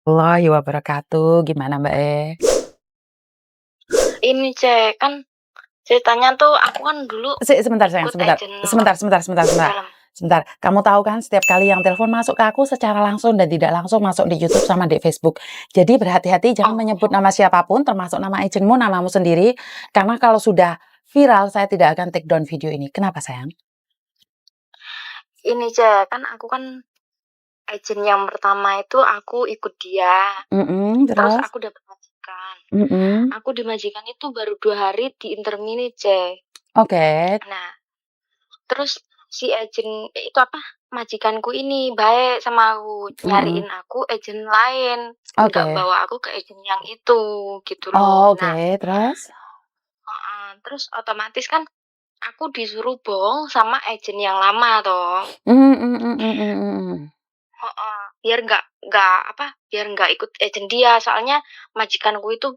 Warahmatullahi wabarakatuh. Gimana Mbak Ini Cek, kan ceritanya tuh aku kan dulu Sebentar sayang, ikut sebentar. agent Sebentar. dalam. Sebentar. Kamu tahu kan setiap kali yang telepon masuk ke aku secara langsung dan tidak langsung masuk di YouTube sama di Facebook. Jadi berhati-hati jangan menyebut Oh, nama siapapun termasuk nama agentmu, namamu sendiri. Karena kalau sudah viral saya tidak akan take down video ini. Kenapa sayang? ini Cek, kan aku kan agent yang pertama itu aku ikut dia, terus Terus? aku dapat majikan. Mm-mm. Aku di majikan itu baru 2 hari di intermini Cek. Oke. Nah, terus si agent itu apa? Majikanku ini baik sama aku, Mm-mm. nyariin aku agent lain, nggak Oke. bawa aku ke agent yang itu, gitu Oh, loh. oke. Nah, Terus? terus otomatis kan aku disuruh bohong sama agent yang lama toh. Heeh, biar nggak ikut agent dia, soalnya majikanku itu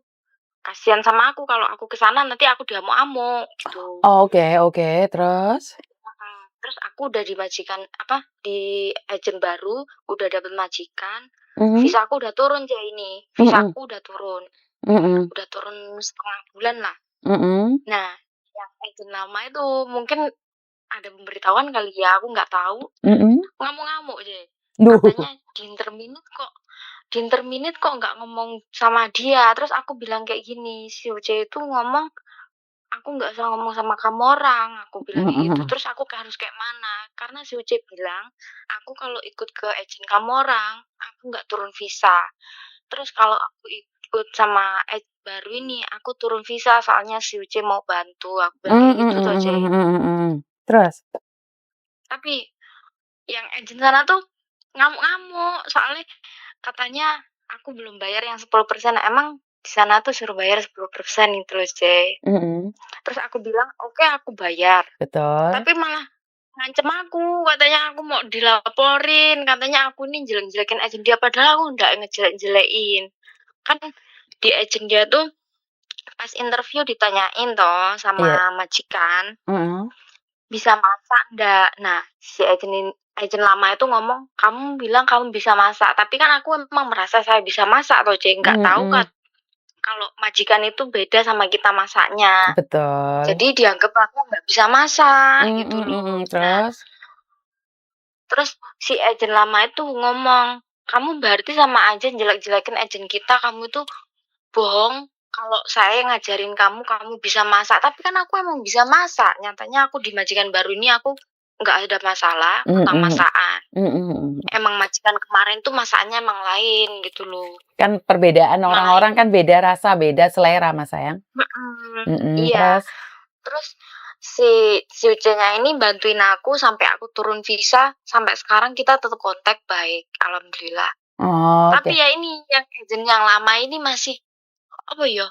kasihan sama aku kalau aku ke sana nanti aku diamuk-amuk gitu. Oke. Terus? Terus aku udah di majikan di agent baru, udah dapet majikan, Mhm. visa aku udah turun ini, Mhm. visaku Mhm. udah turun setengah bulan lah. Mhm. Nah, yang agent lama itu mungkin ada pemberitahuan kali ya, aku nggak tahu, Mhm. ngamuk-ngamuk aja. Duh. Katanya di interminute kok nggak ngomong sama dia. Terus aku bilang kayak gini, si Uce itu ngomong, "Aku nggak usah ngomong sama kamu orang," aku bilang Mhm kayak gitu. mhm. Terus aku harus kayak mana? Karena si Uce bilang, "Aku kalau ikut ke agent kamu orang, aku nggak turun visa. Terus kalau aku ikut sama agent baru ini, aku turun visa soalnya si Uce mau bantu," aku bilang kayak gitu tuh, Ce. Terus? Tapi yang agent sana tuh ngamuk-ngamuk, soalnya katanya aku belum bayar yang 10%, emang di sana tuh suruh bayar 10% itu loh, C. Mhm. Terus aku bilang, "Oke, aku bayar." Betul. Tapi malah ngancem aku, katanya aku mau dilaporin, katanya aku ini jelek-jelekin agent dia, padahal aku nggak ngejelek-jelekin. Kan di agent dia tuh pas interview ditanyain toh Iya. sama majikan, Mhm. "Bisa masak nggak?" Nah, si agent lama itu ngomong, "Kamu bilang kamu bisa masak." Tapi kan aku emang merasa saya bisa masak toh, C, nggak tahu kan Mhm. kalau majikan itu beda sama kita masaknya. Betul. Jadi dianggap aku nggak bisa masak gitu loh. Nah, Terus? terus si agent lama itu ngomong, "Kamu berarti sama aja jelek-jelekin agent kita, kamu tuh bohong kalau saya ngajarin kamu, kamu bisa masak." Tapi kan aku emang bisa masak, nyatanya aku di majikan baru ini aku nggak ada masalah tentang Mhm. masakan. Mhm. Emang majikan kemarin tuh masaknya emang lain gitu loh. Kan perbedaan Malah orang-orang ini kan beda rasa, beda selera Mas, sayang. iya. Terus? Terus si Ucenya ini bantuin aku sampai aku turun visa, sampai sekarang kita tetap kontak baik, alhamdulillah. Tapi Oke. ya ini yang agent yang lama ini masih apa ya?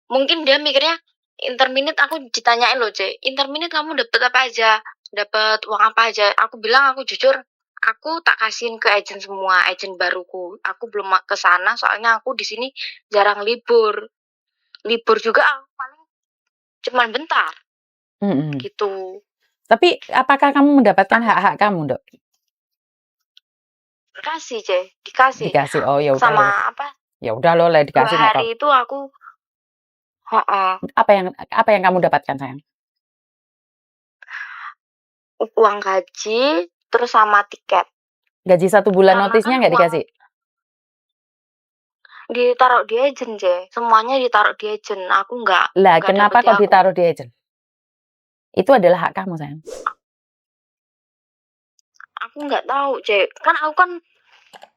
Mungkin dia mikirnya interminute aku ditanyain loh, C, "Interminute kamu dapat apa aja? Dapat uang apa aja?" Aku bilang aku jujur, aku tak kasihin ke agent semua, agent baruku. Aku belum ke sana soalnya aku di sini jarang libur. Libur juga aku paling cuman bentar Mhm. gitu. Tapi apakah kamu mendapatkan Tapi hak-hak kamu, Dok? dikasih, C, dikasih. Dikasih? Oh, ya udah Sama ya. apa, Ya udah loh, lah 2 dikasih nggak hari apa-apa. itu aku heeh, Apa yang kamu dapatkan, sayang? uang gaji, terus sama tiket. Gaji 1 bulan Karena kan notisnya nggak uang dikasih? ditaruh di agent, C, semuanya ditaruh di agent, aku Lah, nggak kenapa dapet di kok aku. ditaruh di agent? Itu adalah hak kamu, sayang. Aku nggak tahu, C, kan aku kan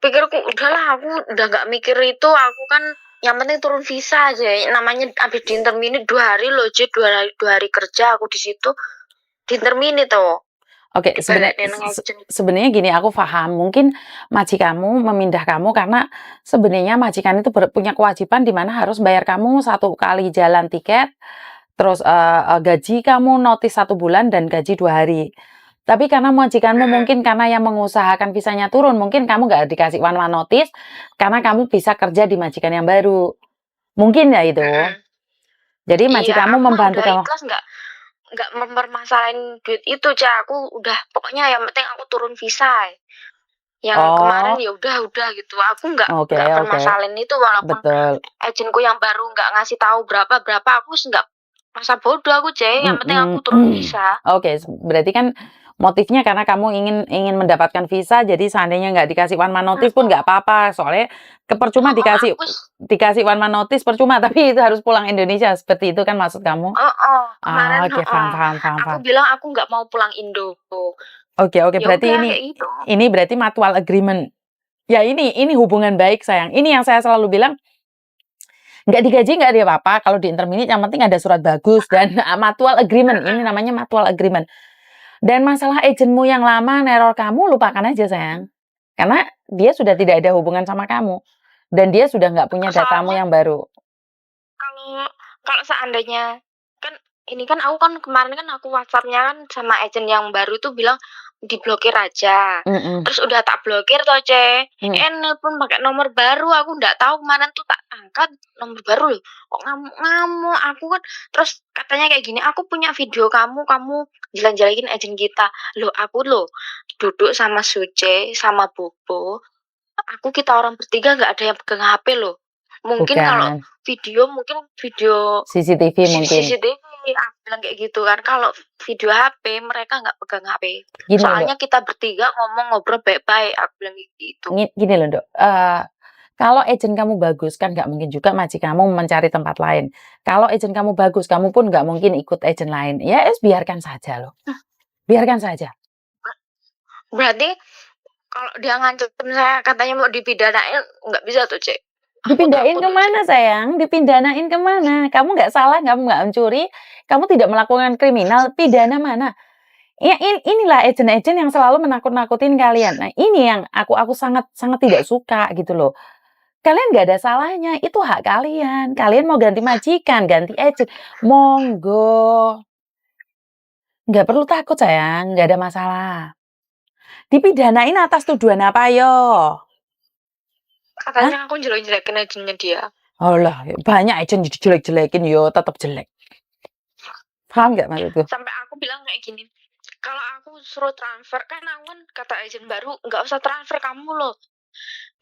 pikirku udahlah aku udah nggak mikir itu, aku kan yang penting turun visa aja, namanya habis di interminute 2 hari loh, C, 2 hari kerja aku di situ, di interminute toh, Oke, dibalekin nang agent. sebenarnya gini, aku paham. Mungkin majikanmu memindah kamu karena sebenarnya majikan itu punya kewajiban di mana harus bayar kamu 1 kali jalan tiket, terus gaji kamu notis 1 bulan dan gaji 2 hari. Tapi karena majikanmu Mhm, mungkin karena yang mengusahakan visanya turun, mungkin kamu nggak dikasih one-one notice karena kamu bisa kerja di majikan yang baru. Mungkin ya itu. mhm. Jadi Iya, majikanmu aku mah membantu udah kamu. ikhlas nggak mempermasalahin duit itu, Ca, aku udah pokoknya yang penting aku turun visa. Yang kemarin Oh, ya udah gitu. Aku oke nggak oke, permasalahin itu walaupun betul. agenku yang baru nggak ngasih tahu berapa, aku nggak masa bodoh aku, C, yang penting aku Mhm. turun visa. Oke, berarti kan motifnya karena kamu ingin ingin mendapatkan visa, jadi seandainya nggak dikasih one man notice pun Mhm, nggak apa-apa, soalnya percuma heeh, dikasih dikasih one man notice percuma, tapi itu harus pulang Indonesia, seperti itu kan maksud kamu? kemarin, Ah, oke, paham paham paham aku paham. bilang aku nggak mau pulang Indo. Oke oke, Ya berarti udah kayak gitu. ini berarti mutual agreement. Ya ini hubungan baik sayang, ini yang saya selalu bilang, nggak digaji nggak ada apa-apa, kalau di intermediate yang penting ada surat bagus dan mutual agreement, ini Mhm, namanya mutual agreement. Dan masalah agenmu yang lama neror kamu, lupakan aja sayang. Karena dia sudah tidak ada hubungan sama kamu. Dan dia sudah nggak punya datamu soalnya yang baru. kalau kalau seandainya kan ini kan aku kan kemarin kan aku WhatsApp-nya kan sama agent yang baru tuh bilang diblokir aja. Mhm, Terus udah tak blokir toh, C. mhm. Nelpon pakai nomor baru, aku nggak tahu kemarin tuh tak angkat nomor baru loh. Kok ngamuk-ngamuk, aku kan terus katanya kayak gini, "Aku punya video kamu, kamu jelek-jelekin agent kita." Loh, aku loh duduk sama Suce, sama Bobo, kita orang bertiga nggak ada yang pegang HP loh. Mungkin kalau Bukan. mungkin video CCTV mungkin. CCTV, aku bilang kayak gitu kan. Kalau video HP mereka nggak pegang HP. Gini loh, Dok. Soalnya kita bertiga ngomong ngobrol baik-baik, aku bilang kayak gitu. Gini loh, Dok. Kalau agent kamu bagus, kan nggak mungkin juga majikanmu mencari tempat lain. Kalau agent kamu bagus, kamu pun nggak mungkin ikut agent lain. Ya, biarkan saja loh. Biarkan saja. Berarti kalau dia ngancem saya katanya mau dipidanain nggak bisa tuh, Cek. Aku Dipindahin takut ke tuh, Cek. mana sayang? Dipindanain ke mana? Kamu nggak salah, kamu nggak mencuri, kamu tidak melakukan kriminal, pidana mana? Ya inilah agen-agen yang selalu menakut-nakutin kalian. Nah, ini yang aku sangat sangat tidak suka gitu loh. Kalian nggak ada salahnya, itu hak kalian. Kalian mau ganti majikan, ganti agen, monggo. Nggak perlu takut sayang, nggak ada masalah. Dipidanain atas tuduhan apa yo? Hah? Katanya aku jelek-jelekin agennya dia. Alah, banyak agen jelek-jelekin yo, tetap jelek. Paham nggak maksudku? Sampai aku bilang kayak gini, kalau aku suruh transfer kan aku kan kata agent baru nggak usah transfer kamu loh.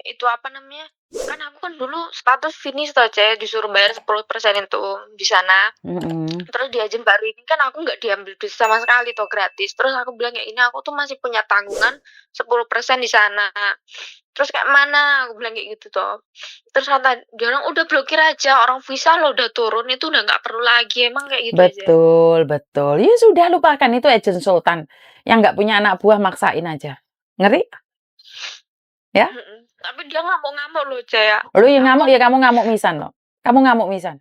Itu apa namanya? Kan aku kan dulu status finish toh, C, disuruh bayar 10% itu di sana. Mhm. Terus di agent baru ini kan aku nggak diambil duit sama sekali toh, gratis. Terus aku bilang kayak ini aku tuh masih punya tanggungan 10% di sana. Terus kayak mana? Aku bilang kayak gitu toh. Terus kata dia orang udah blokir aja, orang visa lo udah turun itu udah nggak perlu lagi. Emang kayak gitu aja. Betul betul. Ya sudah lupakan itu agen sultan, yang nggak punya anak buah maksain aja. Ngeri? Ya? Tapi dia ngamuk-ngamuk loh, C, ya. Lu yang Aku ngamuk kan ya kamu ngamuk misan loh. Kamu ngamuk misan.